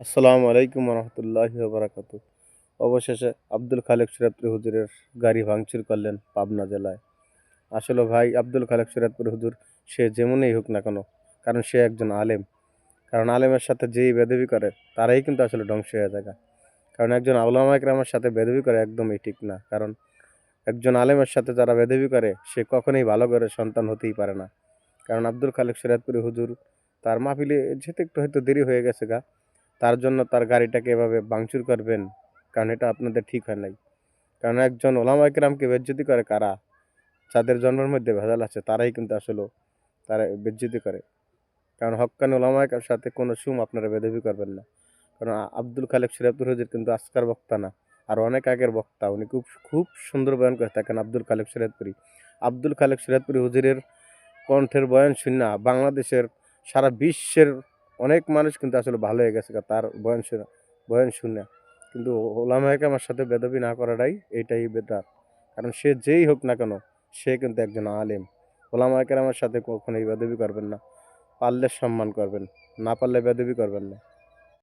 আসসালামু আলাইকুম রহমতুল্লাহি বারাকাতু। অবশেষে আব্দুল খালেক শরীয়তপুর হুজুরের গাড়ি ভাঙচুর করলেন পাবনা জেলায়। আসলে ভাই আব্দুল খালেক শরীয়তপুর হুজুর সে যেমনই হোক না কেন, কারণ সে একজন আলেম। কারণ আলেমের সাথে যেই বেদবি করে তারাই কিন্তু আসলে ধ্বংস হয়ে যায়। কারণ একজন উলামা ইকরামের সাথে বেদবি করে একদমই ঠিক না। কারণ একজন আলেমের সাথে যারা বেদবি করে সে কখনোই ভালো ঘরের সন্তান হতেই পারে না। কারণ আব্দুল খালেক শরীয়তপুর হুজুর তার মাহফিলে যেতে একটু হয়তো দেরি হয়ে গেছে তার জন্য তার গাড়িটাকে এভাবে ভাঙচুর করবেন, কারণ এটা আপনাদের ঠিক হয় নাই। কারণ একজন ওলামা ইকরামকে বেইজ্জতি করে কারা? যাদের জন্মের মধ্যে ভেজাল আছে তারাই কিন্তু আসলে তারা বেইজ্জতি করে। কারণ হক্কানি ওলামায়ের সাথে কোনো আপনারা বেদবি করবেন না। কারণ আব্দুল খালেক শরীয়তপুর হুজুর কিন্তু আজকের বক্তা না। আর অনেক আগের বক্তা। উনি খুব খুব সুন্দর বয়ান করে থাকেন আব্দুল খালেক শরীয়তপুরী। আব্দুল খালেক শরীয়তপুরী হুজুরের কণ্ঠের বয়ান শুইনা বাংলাদেশের সারা বিশ্বের অনেক মানুষ কিন্তু আসলে ভালো হয়ে গেছে তার বয়ান শুনে। কিন্তু ওলামায়ে কেরামের সাথে বেদবি না করাটাই এইটাই বেটার। কারণ সে যেই হোক না কেন সে কিন্তু একজন আলেম। ওলামায়ে কেরামের সাথে কখনোই বেদবি করবেন না। পারলে সম্মান করবেন, না পারলে বেদবি করবেন না।